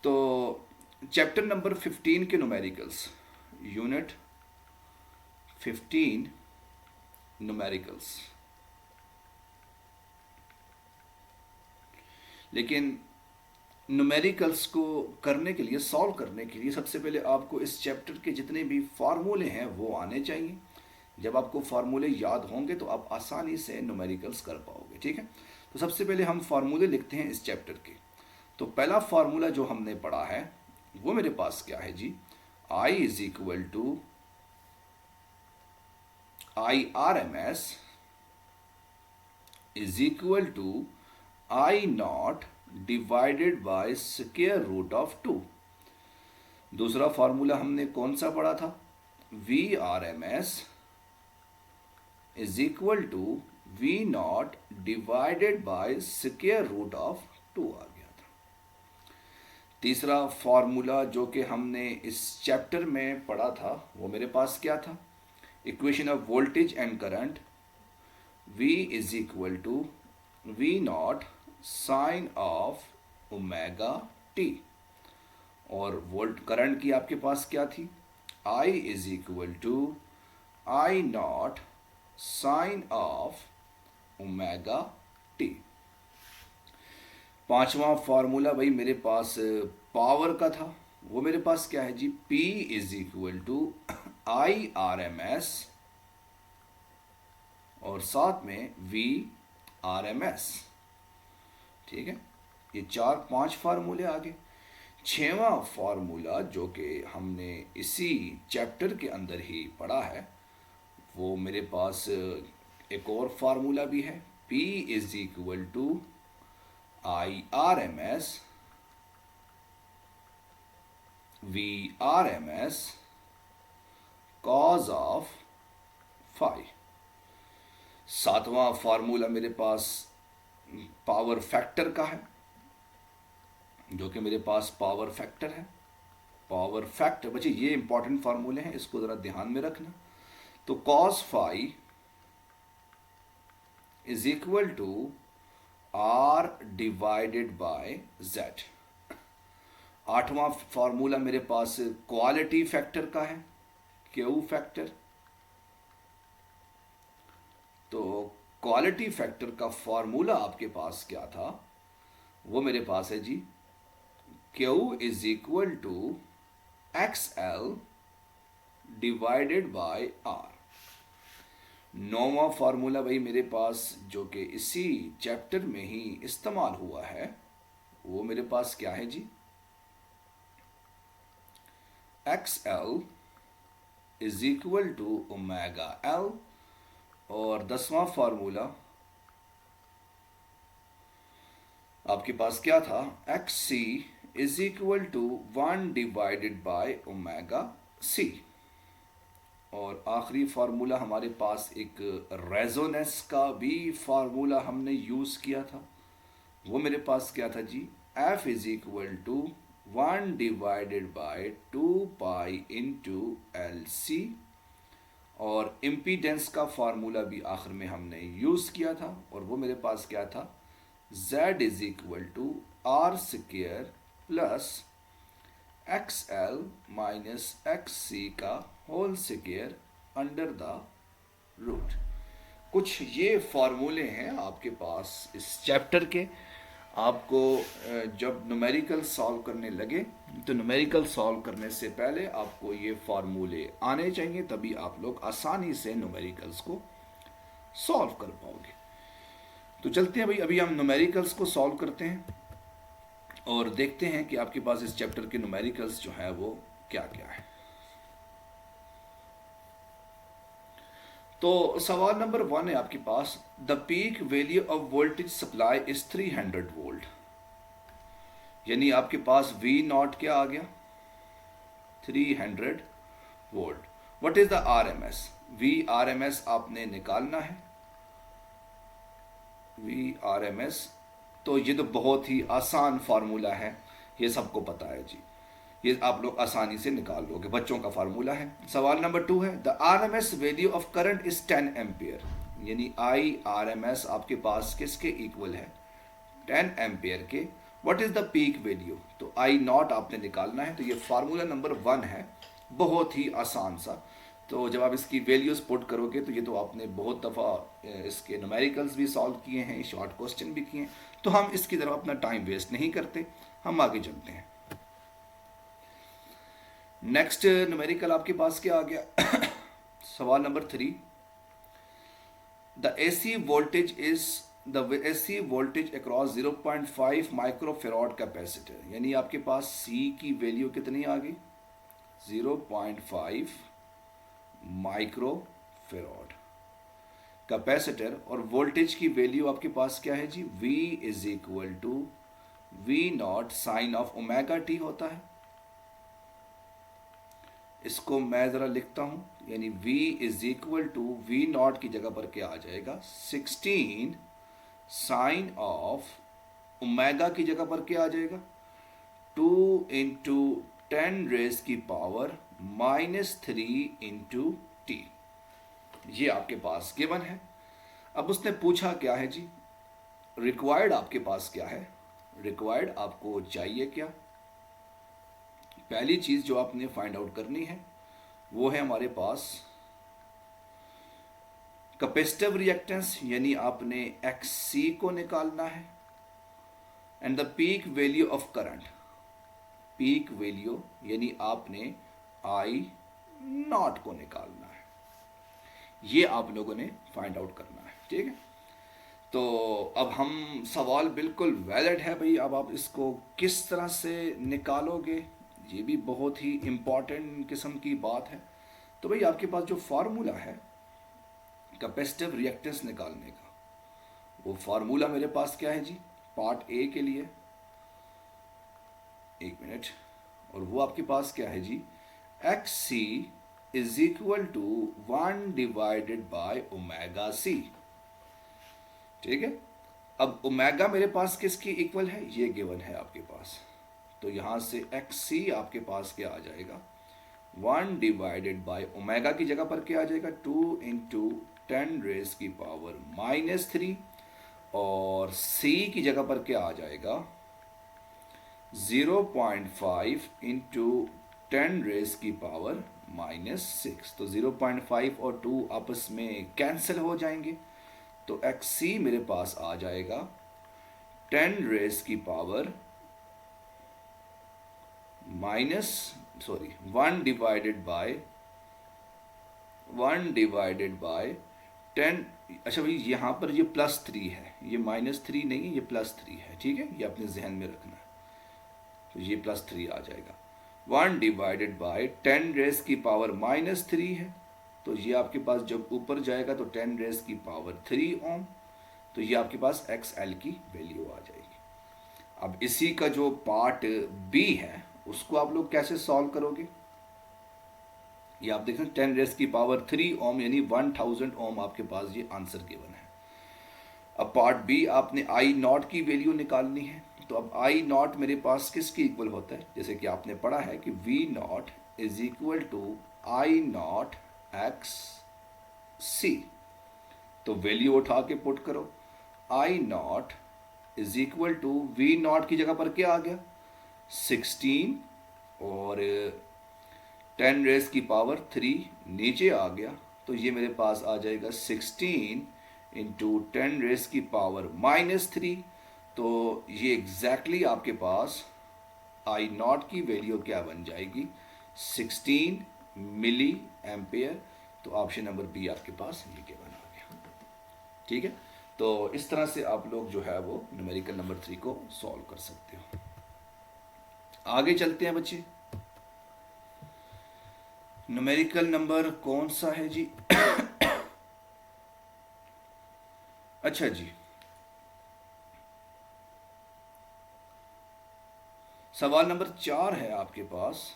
तो chapter number 15 के numericals, unit 15 numericals. लेकिन न्यूमेरिकल्स को करने के लिए, सॉल्व करने के लिए सबसे पहले आपको इस चैप्टर के जितने भी फार्मूले हैं वो आने चाहिए। जब आपको फार्मूले याद होंगे तो आप आसानी से न्यूमेरिकल्स कर पाओगे। ठीक है, तो सबसे पहले हम फार्मूले लिखते हैं इस चैप्टर के। तो पहला फार्मूला जो हमने पढ़ा है वो मेरे पास क्या है जी, I is equal to IRMS is equal to I naught divided by square root of 2। दूसरा फार्मूला हमने कौन सा पढ़ा था, VRMS is equal to V naught divided by square root of 2 आ गया था। तीसरा फार्मूला जो कि हमने इस चैप्टर में पढ़ा था वो मेरे पास क्या था, equation of voltage and current, V is equal to V naught sine of omega T. और वोल्ट करंट की आपके पास क्या थी, I is equal to I naught sine of omega T. पांचवा फार्मूला भाई मेरे पास पावर का था, वो मेरे पास क्या है जी, P is equal to IRMS और साथ में VRMS। ठीक है, ये 4-5 फार्मूले आ गए। 6वां फार्मूला जो कि हमने इसी चैप्टर के अंदर ही पढ़ा है वो मेरे पास एक और फार्मूला भी है, P is equal to IRMS VRMS cos of phi. 7वां फार्मूला मेरे पास पावर फैक्टर का है, जो कि मेरे पास पावर फैक्टर है। पावर फैक्टर बच्चे ये इंपॉर्टेंट फार्मूले हैं, इसको ज़रा ध्यान में रखना। तो cos phi is equal to R divided by Z। 8वां फार्मूला मेरे पास क्वालिटी फैक्टर का है, Q फैक्टर। तो क्वालिटी फैक्टर का फार्मूला आपके पास क्या था, वो मेरे पास है जी, Q is equal to XL divided by R। 9वां फार्मूला भाई मेरे पास जो कि इसी चैप्टर में ही इस्तेमाल हुआ है वो मेरे पास क्या है जी, XL is equal to omega L। और 10वां फार्मूला आपके पास क्या था, XC is equal to 1 divided by omega C। और आखिरी फार्मूला हमारे पास एक रेजोनेंस का भी फार्मूला हमने यूज़ किया था, वो मेरे पास क्या था जी, F is equal to 1 divided by 2 pi into LC। और इम्पीडेंस का फार्मूला भी आखिर में हमने यूज़ किया था, और वो मेरे पास क्या था, Z is equal to R square plus XL minus XC का whole square under the root. कुछ ये फार्मूले हैं आपके पास इस चैप्टर के। आपको जब न्यूमेरिकल सॉल्व करने लगे तो न्यूमेरिकल सॉल्व करने से पहले आपको ये फार्मूले आने चाहिए, तभी आप लोग आसानी से न्यूमेरिकल्स को सॉल्व कर पाओगे। तो चलते हैं भाई, अभी हम न्यूमेरिकल्स को सॉल्व करते हैं और देखते हैं कि आपके पास इस चैप्टर के न्यूमेरिकल्स जो है वो क्या क्या है। तो सवाल नंबर 1 है आपके पास, the peak value of voltage supply is 300 volt. यानी आपके पास V नॉट क्या आ गया, 300 volt. What is the RMS, VRMS आपने निकालना है, VRMS। तो ये तो बहुत ही आसान फार्मूला है, ये सबको पता है जी, ये आप लोग आसानी से निकाल लोगे, बच्चों का फार्मूला है। सवाल नंबर 2 है, the RMS value of current is 10 ampere. यानी IRMS आपके पास किसके इक्वल है, 10 एम्पियर के। What is the peak value, तो आई नॉट आपने निकालना है। तो ये फार्मूला नंबर 1 है, बहुत ही आसान सा। तो जब आप इसकी वैल्यूज पुट करोगे तो ये तो आपने बहुत दफ़ा इसके न्यूमेरिकल्स भी सॉल्व किए हैं, शॉर्ट क्वेश्चन भी किए हैं, तो हम इसकी तरफ अपना टाइम वेस्ट नहीं करते, हम आगे चलते हैं। नेक्स्ट न्यूमेरिकल आपके पास क्या आ गया? सवाल number 3, the AC voltage is the AC voltage across 0.5 microfarad capacitor, यानी आपके पास C की वैल्यू कितनी आ गई? 0.5 माइक्रोफेराड कैपेसिटर, और वोल्टेज की वैल्यू आपके पास क्या है जी? V is equal to V naught sine of omega T होता है। इसको मैं ज़रा लिखता हूँ, यानी V is equal to V naught की जगह पर क्या आ जाएगा? 16 साइन ऑफ ओमेगा की जगह पर क्या आ जाएगा? 2 इंटू 10 रेज की पावर -3 इंटू टी। ये आपके पास गिवन है। अब उसने पूछा क्या है जी? रिक्वायर्ड आपके पास क्या है? रिक्वायर्ड आपको चाहिए क्या? पहली चीज़ जो आपने फाइंड आउट करनी है वो है हमारे पास कैपेसिटिव रिएक्टेंस, यानी आपने XC को निकालना है, and the peak value of current, peak value यानी आपने I नॉट को निकालना है। ये आप लोगों ने फाइंड आउट करना है, ठीक है। तो अब हम सवाल बिल्कुल वैलिड है भाई, अब आप इसको किस तरह से निकालोगे ये भी बहुत ही इम्पॉर्टेंट किस्म की बात है। तो भाई आपके पास जो फार्मूला है कैपेसिटिव रिएक्टेंस निकालने का, वो फार्मूला मेरे पास क्या है जी? पार्ट ए के लिए, एक मिनट, और वो आपके पास क्या है जी? XC is equal to 1 divided by omega C, ठीक है। अब ओमेगा मेरे पास किसकी इक्वल है? ये गिवन है आपके पास, तो यहां से XC आपके पास क्या आ जाएगा? 1 डिवाइडेड बाय ओमेगा की जगह पर क्या आ जाएगा? 2 इंटू 10 रेज की पावर -3, और C की जगह पर क्या आ जाएगा? 0.5 इंटू 10 रेज की पावर -6। तो 0.5 और 2 आपस में कैंसिल हो जाएंगे, तो XC मेरे पास आ जाएगा 10 रेज की पावर 1 डिवाइडेड बाय 10। अच्छा भाई यहाँ पर ये +3 है, ये -3 नहीं है, ये +3 है, ठीक है, ये अपने जहन में रखना है। तो ये +3 आ जाएगा। 1 डिवाइडेड बाय 10 रेज की पावर -3 है, तो ये आपके पास जब ऊपर जाएगा तो 10 रेज की पावर 3 ओम, तो ये आपके पास XL की वैल्यू आ जाएगी। अब इसी का जो पार्ट बी है उसको आप लोग कैसे सॉल्व करोगे? ये आप देख रहे हैं 10 रेज की पावर 3 ओम, यानी 1000 ओम आपके पास ये आंसर गिवन है। अब पार्ट बी आपने आई नॉट की वैल्यू निकालनी है, तो अब आई नॉट मेरे पास किसकी इक्वल होता है? जैसे कि आपने पढ़ा है कि V naught is equal to I naught XC, तो वैल्यू उठा के पुट करो। I naught is equal to V naught की जगह पर क्या आ गया? 16, और 10 रेज की पावर 3 नीचे आ गया, तो ये मेरे पास आ जाएगा 16 इंटू 10 रेज की पावर -3। तो ये एग्जैक्टली आपके पास आई नॉट की वैल्यू क्या बन जाएगी? 16 मिली एम्पेयर। तो ऑप्शन नंबर बी आपके पास ये क्या बना गया, ठीक है। तो इस तरह से आप लोग जो है वो न्यूमेरिकल नंबर 3 को सॉल्व कर सकते हो। आगे चलते हैं बच्चे। न्यूमेरिकल नंबर कौन सा है जी? अच्छा जी, सवाल नंबर 4 है आपके पास।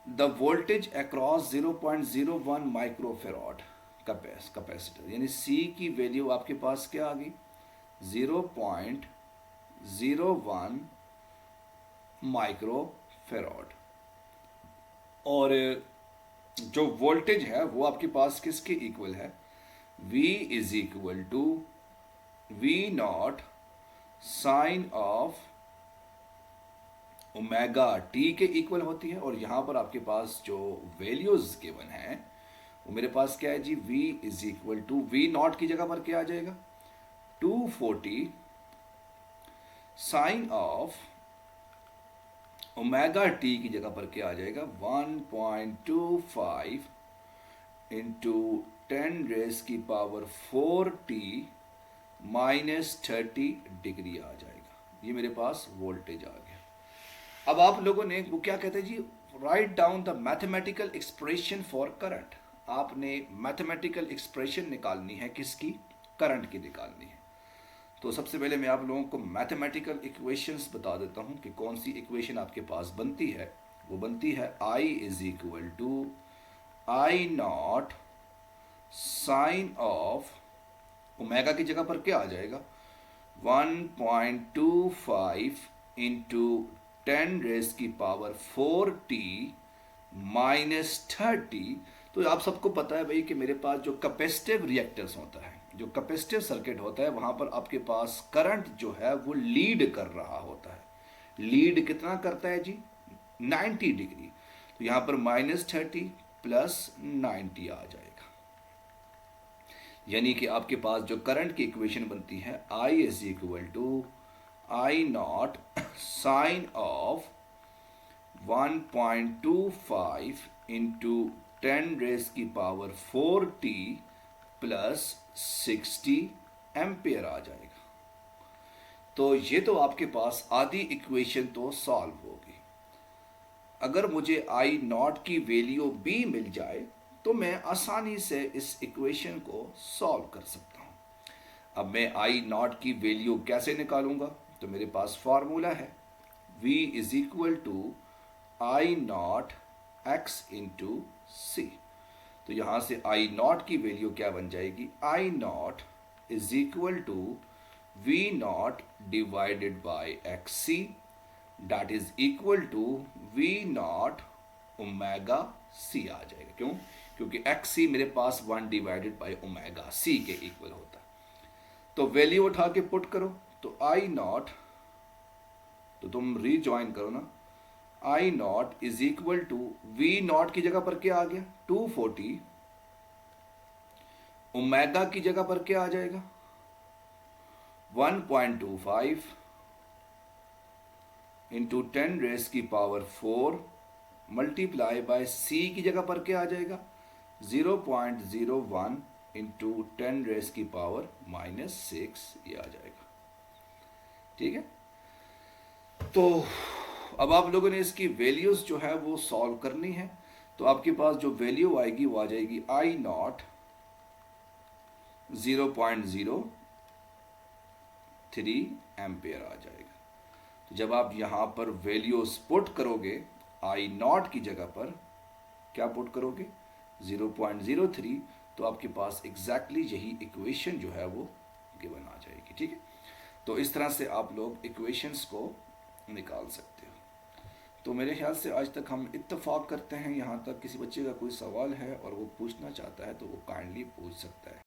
The voltage across 0.01 microfarad capacitor, यानी C की वैल्यू आपके पास क्या आ गई? 0.01 माइक्रोफेराड, और जो वोल्टेज है वो आपके पास किसके इक्वल है? V is equal to V naught sine of omega T के इक्वल होती है। और यहाँ पर आपके पास जो वैल्यूज गिवन है वो मेरे पास क्या है जी, v is equal to V naught की जगह पर क्या आ जाएगा, 240 साइन ऑफ ओमेगा टी की जगह पर क्या आ जाएगा, 1.25 इंटू 10⁻⁴t -30 डिग्री आ जाएगा। ये मेरे पास वोल्टेज आ गया। अब आप लोगों ने वो क्या कहते हैं जी, right down the mathematical expression for current. आपने मैथमेटिकल एक्सप्रेशन निकालनी है, किसकी, करंट की निकालनी है। तो सबसे पहले मैं आप लोगों को मैथमेटिकल इक्वेशंस बता देता हूं कि कौन सी इक्वेशन आपके पास बनती है। वो बनती है I is equal to I naught sine of omega की जगह पर क्या आ जाएगा, 1.25 इंटू 10⁻⁴t -30। तो आप सबको पता है भाई कि मेरे पास जो कैपेसिटिव रिएक्टर्स होता है, जो कैपेसिटिव सर्किट होता है, वहां पर आपके पास करंट जो है वो लीड कर रहा होता है। लीड कितना करता है जी, 90 डिग्री। तो यहां पर -30 + 90 आ जाएगा। यानी कि आपके पास जो करंट की इक्वेशन बनती है, I is equal to I naught sine of 1.25 into 10⁻⁴t +60 ampere आ जाएगा। तो ये तो आपके पास आधी इक्वेशन तो सॉल्व होगी। अगर मुझे आई नॉट की वैल्यू b मिल जाए तो मैं आसानी से इस इक्वेशन को सॉल्व कर सकता हूं। अब मैं आई नॉट की वैल्यू कैसे निकालूंगा, तो मेरे पास फॉर्मूला है v is equal to I naught X into C. तो यहां से आई नॉट की वैल्यू क्या बन जाएगी, I naught is equal to V naught divided by X C, that is equal to V naught omega C आ जाएगा। क्यों, क्योंकि एक्स सी मेरे पास 1/ओमेगा सी के इक्वल होता है। तो वैल्यू उठा के पुट करो, तो आई नॉट, तो तुम रीजॉइन करो ना, I naught is equal to V naught की जगह पर क्या आ गया, 240, ओमेगा की जगह पर क्या आ जाएगा, 1.25 इंटू 10⁻⁴ मल्टीप्लाई बाय सी की जगह पर क्या आ जाएगा, 0.01 इंटू 10⁻⁻6 ये आ जाएगा। ठीक है, तो अब आप लोगों ने इसकी वैल्यूज जो है वो सॉल्व करनी है। तो आपके पास जो वैल्यू आएगी वो आ जाएगी आई नॉट 0.03 एम्पियर आ जाएगा। तो जब आप यहां पर वैल्यूज पुट करोगे, आई नॉट की जगह पर क्या पुट करोगे, 0.03, तो आपके पास एग्जैक्टली यही इक्वेशन जो है वो गिवन आ जाएगी। ठीक है, तो इस तरह से आप लोग इक्वेशंस को निकाल सकते हो। तो मेरे ख्याल से आज तक हम इत्तेफाक करते हैं। यहाँ तक किसी बच्चे का कोई सवाल है और वो पूछना चाहता है तो वो काइंडली पूछ सकता है।